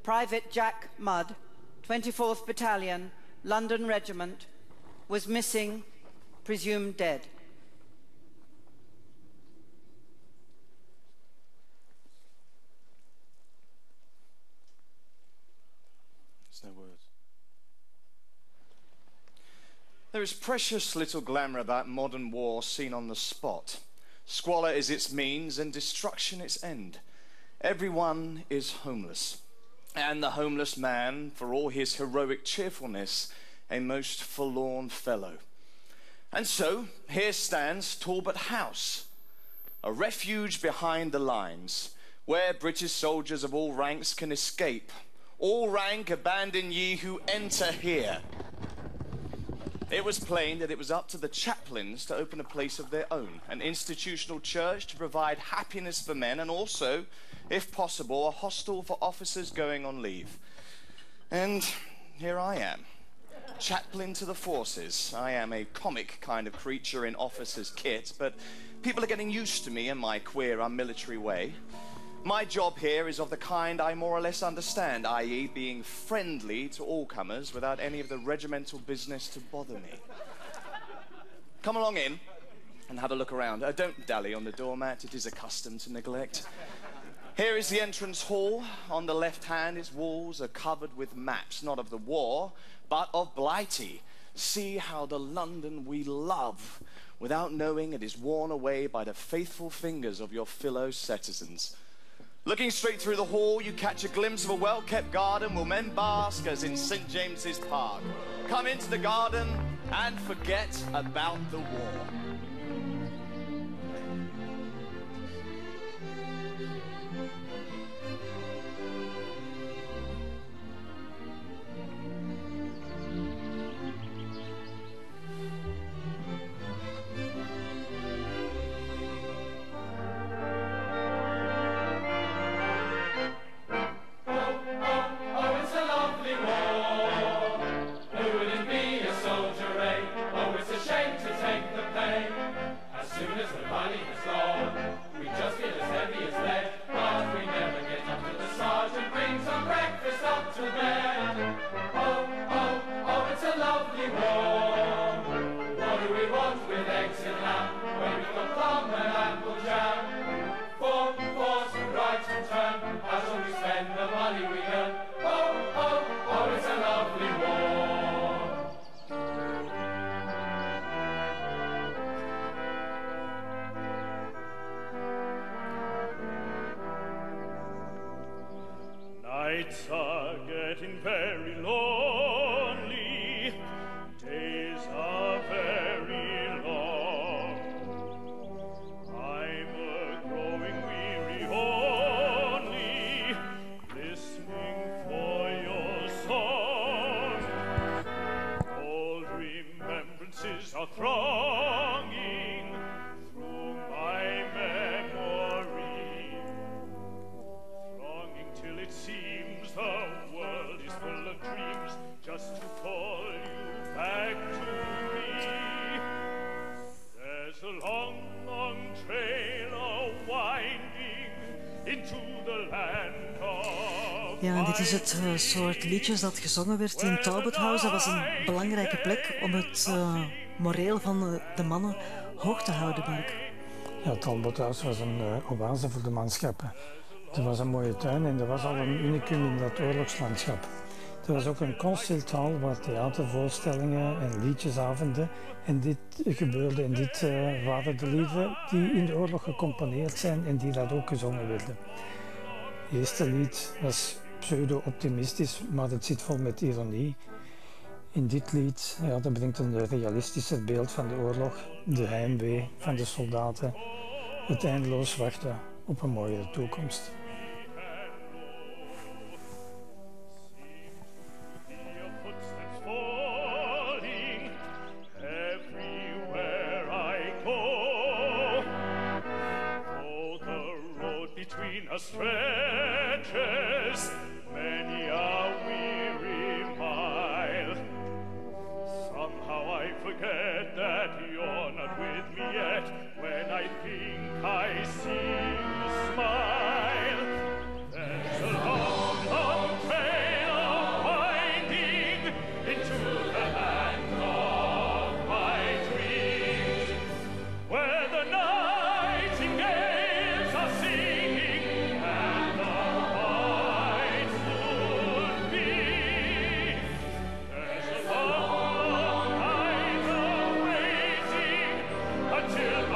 Private Jack Mudd, 24th Battalion, London Regiment, was missing, presumed dead. There's no words. There is precious little glamour about modern war seen on the spot. Squalor is its means and destruction its end. Everyone is homeless, and the homeless man, for all his heroic cheerfulness, a most forlorn fellow. And so, here stands Talbot House, a refuge behind the lines, where British soldiers of all ranks can escape. All rank abandon ye who enter here. It was plain that it was up to the chaplains to open a place of their own, an institutional church to provide happiness for men, and also, if possible, a hostel for officers going on leave. And here I am, chaplain to the forces. I am a comic kind of creature in officer's kit, but people are getting used to me and my queer, unmilitary way. My job here is of the kind I more or less understand, i.e. being friendly to all comers without any of the regimental business to bother me. Come along in and have a look around. Don't dally on the doormat, it is a custom to neglect. Here is the entrance hall. On the left hand, its walls are covered with maps, not of the war, but of Blighty. See how the London we love, without knowing it is worn away by the faithful fingers of your fellow citizens. Looking straight through the hall, you catch a glimpse of a well-kept garden where men bask as in St. James's Park. Come into the garden and forget about the war. Nights are getting very lonely, days are very long. I'm growing weary only, listening for your song. Old remembrances are thronging through my memory, thronging till it seems the world is full of dreams, just to call you back to me. There's a long, long trail a-winding into the land of... Ja, en dit is het soort liedjes dat gezongen werd in Talbot House. Dat was een belangrijke plek om het moreel van de mannen hoog te houden, Mark. Ja, Talbot House was een oase voor de manschappen. Er was een mooie tuin en er was al een unicum in dat oorlogslandschap. Er was ook een concerthal waar theatervoorstellingen en liedjesavonden en dit gebeurde en dit waren de liederen die in de oorlog gecomponeerd zijn en die dat ook gezongen werden. Het eerste lied was pseudo-optimistisch, maar het zit vol met ironie. In dit lied dat brengt een realistischer beeld van de oorlog, de heimwee van de soldaten, het eindeloos wachten op een mooiere toekomst. Stretches many a weary mile. Somehow I forget that you're not with me yet. When I think I see you smile, there's a long, long trail winding into the land of my dreams, where the nightingales are singing.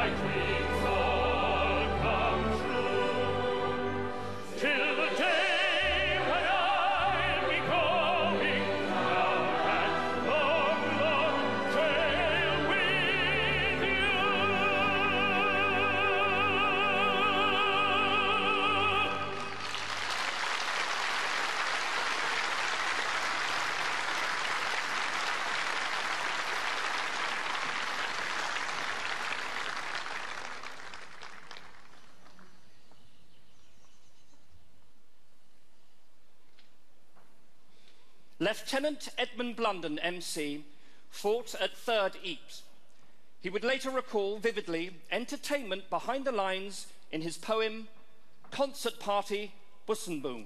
my dreams all come true. Till the day when I'll be going down that long, long trail with you. Lieutenant Edmund Blunden, MC, fought at 3rd Ypres. He would later recall vividly entertainment behind the lines in his poem, Concert Party, Bussenboom.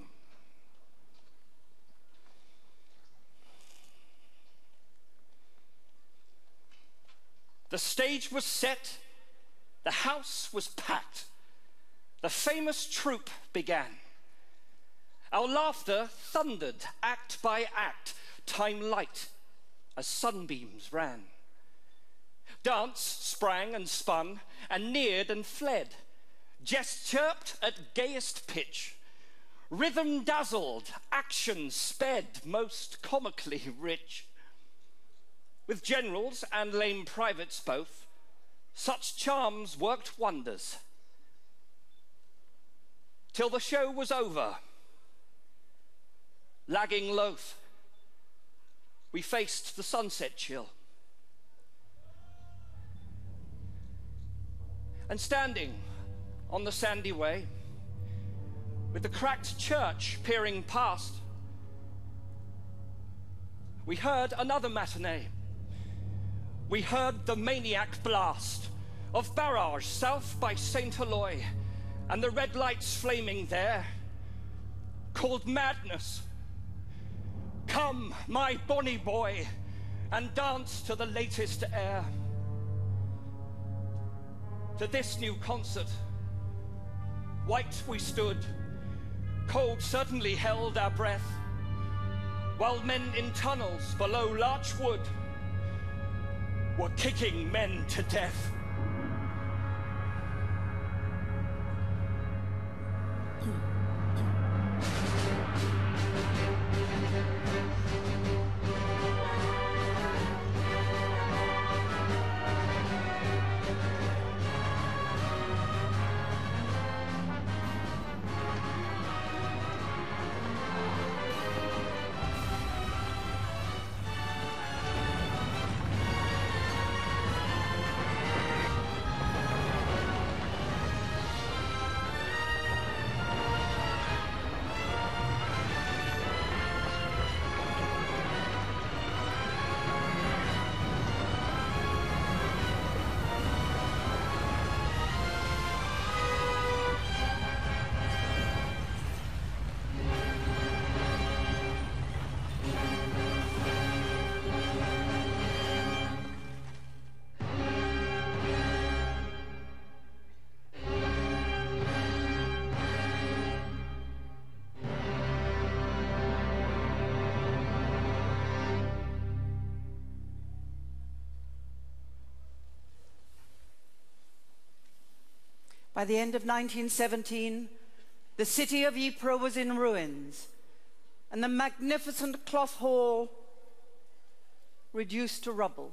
The stage was set, the house was packed, the famous troupe began. Our laughter thundered act by act, time light as sunbeams ran. Dance sprang and spun and neared and fled. Jest chirped at gayest pitch. Rhythm dazzled, action sped, most comically rich. With generals and lame privates both, such charms worked wonders. Till the show was over. Lagging loath, we faced the sunset chill. And standing on the sandy way, with the cracked church peering past, we heard another matinee. We heard the maniac blast of barrage south by St. Eloi, and the red lights flaming there, called madness. Come, my bonny boy, and dance to the latest air. To this new concert, white we stood, cold certainly held our breath, while men in tunnels below Larch Wood were kicking men to death. By the end of 1917, the city of Ypres was in ruins, and the magnificent cloth hall reduced to rubble.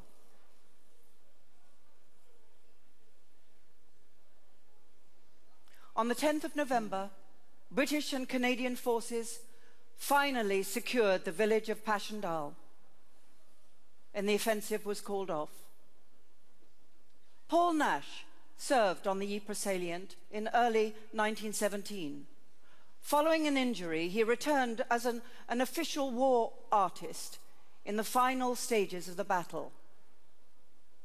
On the 10th of November, British and Canadian forces finally secured the village of Passendale, and the offensive was called off. Paul Nash served on the Ypres salient in early 1917. Following an injury, he returned as an official war artist in the final stages of the battle.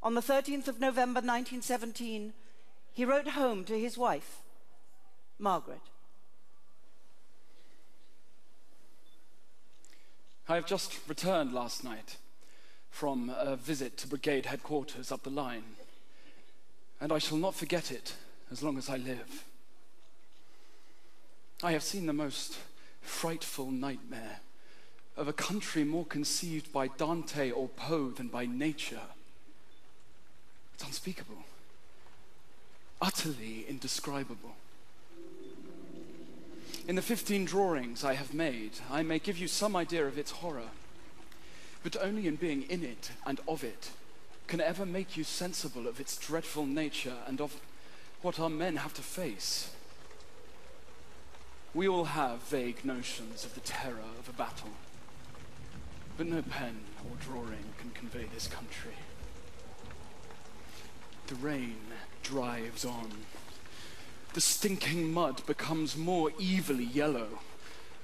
On the 13th of November 1917, he wrote home to his wife, Margaret. I have just returned last night from a visit to brigade headquarters up the line, and I shall not forget it as long as I live. I have seen the most frightful nightmare of a country more conceived by Dante or Poe than by nature. It's unspeakable. utterly indescribable. In the 15 drawings I have made, I may give you some idea of its horror, but only in being in it and of it can ever make you sensible of its dreadful nature and of what our men have to face. We all have vague notions of the terror of a battle, but no pen or drawing can convey this country. The rain drives on. The stinking mud becomes more evilly yellow.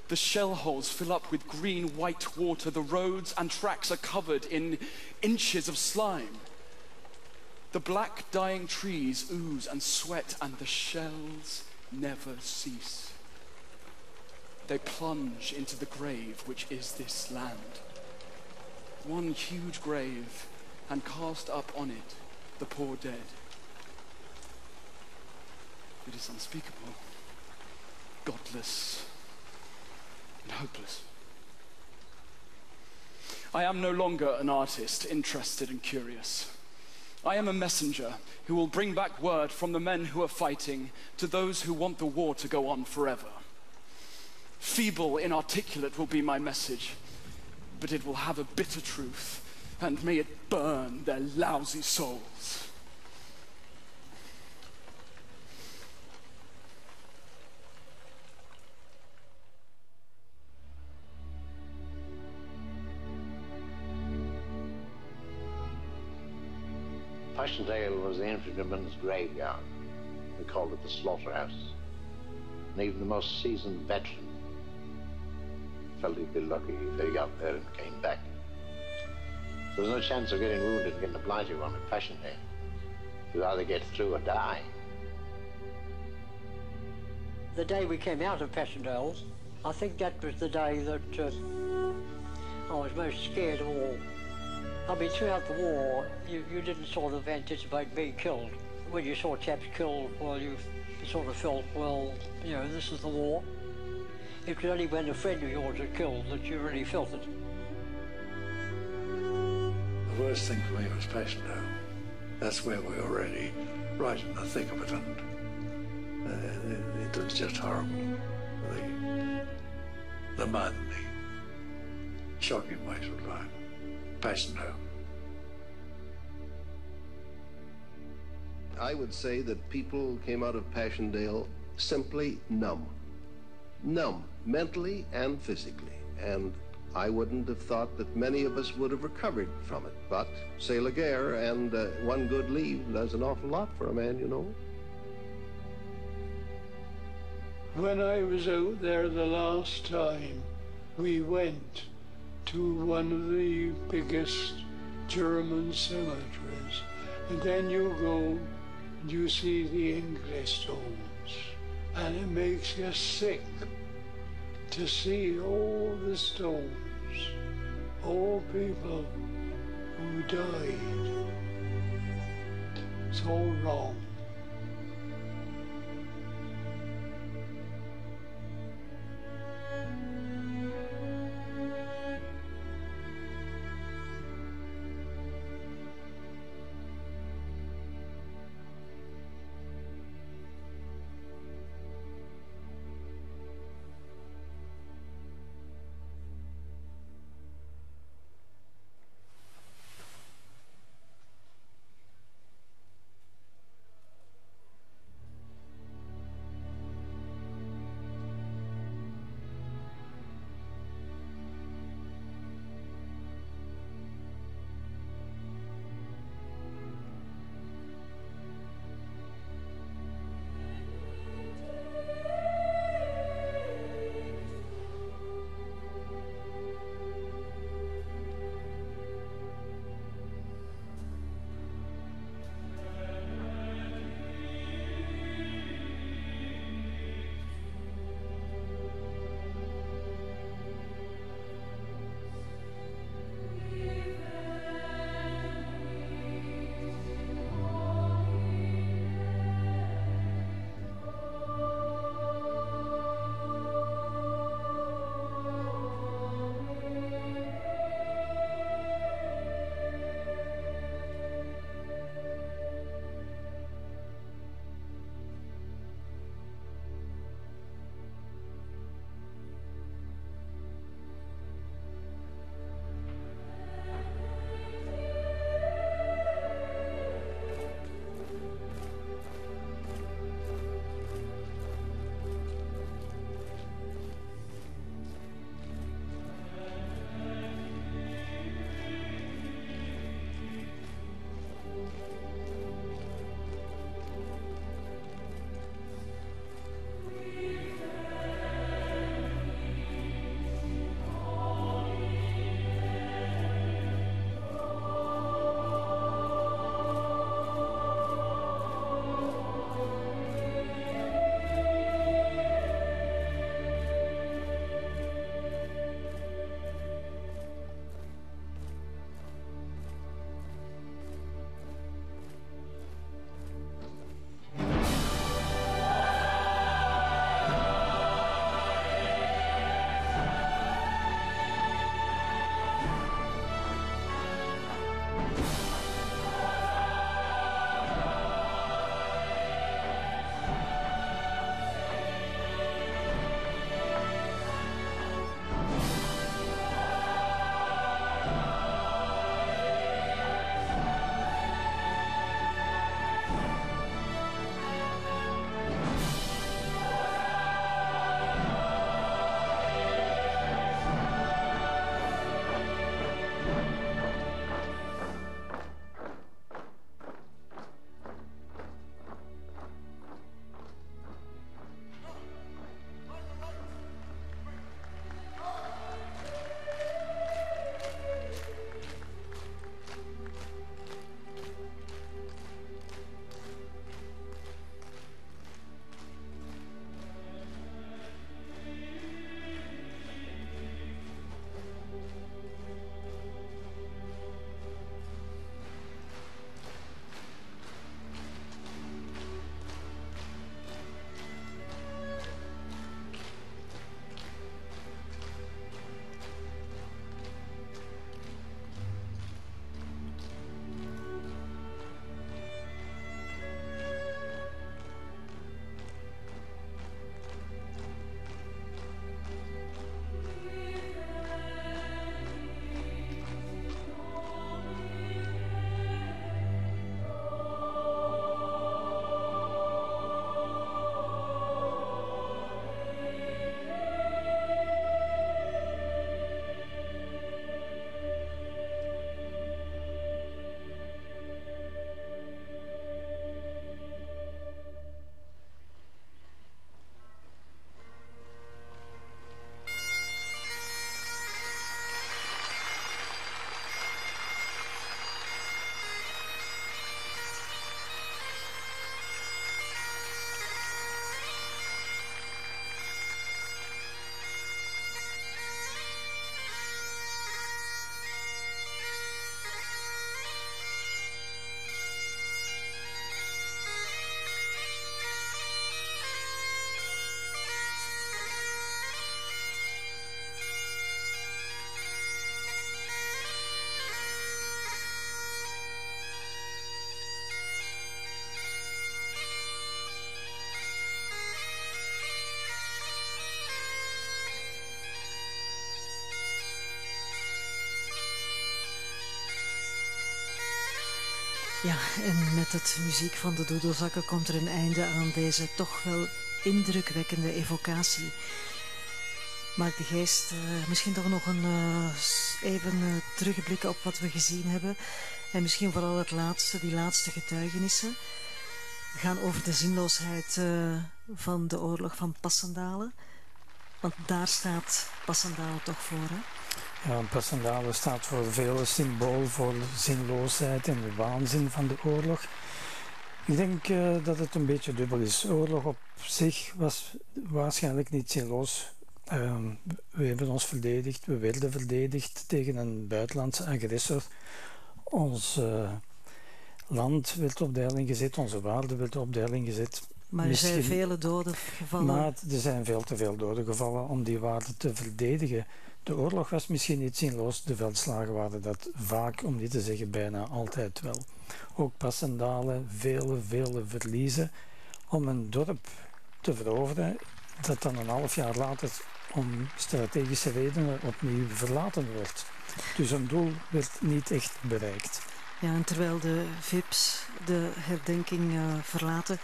The shell holes fill up with green-white water. The roads and tracks are covered in inches of slime. The black dying trees ooze and sweat, and the shells never cease. They plunge into the grave which is this land. One huge grave, and cast up on it the poor dead. It is unspeakable, godless, and hopeless. I am no longer an artist, interested and curious. I am a messenger who will bring back word from the men who are fighting to those who want the war to go on forever. Feeble, inarticulate will be my message, but it will have a bitter truth, and may it burn their lousy souls. Passendale was the infantryman's graveyard. We called it the slaughterhouse. And even the most seasoned veteran felt he'd be lucky if he got there and came back. There was no chance of getting wounded and getting a blighty one at Passendale. You'd either get through or die. The day we came out of Passendale, I think that was the day that I was most scared of all. I mean, throughout the war, you didn't sort of anticipate being killed. When you saw chaps killed, well, you sort of felt, well, you know, this is the war. It was only when a friend of yours was killed that you really felt it. The worst thing for me was Passendale. That's where we were already right in the thick of it, and it was just horrible. The mud, the shocking ways of life. Passendale. I would say that people came out of Passendale simply numb. Numb, mentally and physically. And I wouldn't have thought that many of us would have recovered from it. But c'est la guerre, and one good leave does an awful lot for a man, you know. When I was out there the last time, we went to one of the biggest German cemeteries. And then you go and you see the English stones. And it makes you sick to see all the stones, all people who died. It's all wrong. Ja, en met het muziek van de doedelzakken komt er een einde aan deze toch wel indrukwekkende evocatie. Maakt de geest misschien toch nog even terugblikken op wat we gezien hebben. En misschien vooral die laatste getuigenissen. Gaan over de zinloosheid van de oorlog van Passendale. Want daar staat Passendale toch voor, hè? Ja, Passendale staat voor vele symbool voor zinloosheid en de waanzin van de oorlog. Ik denk dat het een beetje dubbel is. Oorlog op zich was waarschijnlijk niet zinloos. We hebben ons verdedigd, we werden verdedigd tegen een buitenlandse agressor. Ons land werd op deiling gezet, onze waarde werd op deiling gezet. Maar er zijn vele doden gevallen. Maar er zijn veel te veel doden gevallen om die waarde te verdedigen. De oorlog was misschien niet zinloos, de veldslagen waren dat vaak, om niet te zeggen bijna altijd wel. Ook Passendale, vele verliezen om een dorp te veroveren dat dan een half jaar later om strategische redenen opnieuw verlaten wordt. Dus een doel werd niet echt bereikt. Ja, en terwijl de VIP's de herdenking verlaten.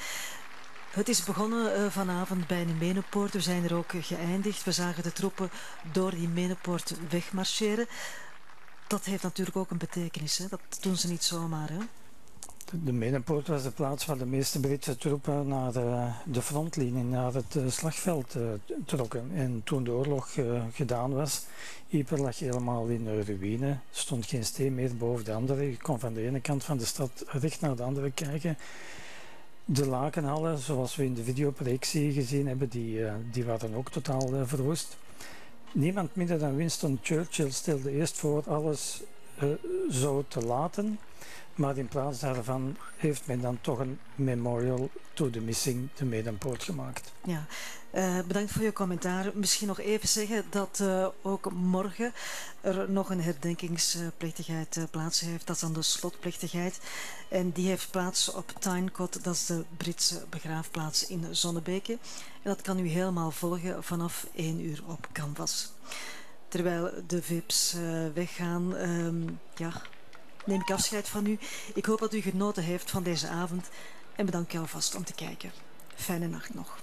Het is begonnen vanavond bij de Menenpoort. We zijn er ook geëindigd. We zagen de troepen door die Menenpoort wegmarcheren. Dat heeft natuurlijk ook een betekenis, hè? Dat doen ze niet zomaar, hè? De Menenpoort was de plaats waar de meeste Britse troepen naar de frontlinie, naar het slagveld trokken. En toen de oorlog gedaan was, Ieper lag helemaal in ruïne. Er stond geen steen meer boven de andere. Je kon van de ene kant van de stad recht naar de andere kijken. De lakenhallen, zoals we in de videoprojectie gezien hebben, die waren ook totaal verwoest. Niemand minder dan Winston Churchill stelde eerst voor alles zo te laten. Maar in plaats daarvan heeft men dan toch een memorial to the missing, de Menenpoort, gemaakt. Ja, bedankt voor je commentaar. Misschien nog even zeggen dat ook morgen er nog een herdenkingsplechtigheid plaats heeft. Dat is dan de slotplechtigheid. En die heeft plaats op Tyne-Cot, dat is de Britse begraafplaats in Zonnebeke. En dat kan u helemaal volgen vanaf 1 uur op Canvas. Terwijl de VIP's weggaan, neem ik afscheid van u. Ik hoop dat u genoten heeft van deze avond en bedank je alvast om te kijken. Fijne nacht nog.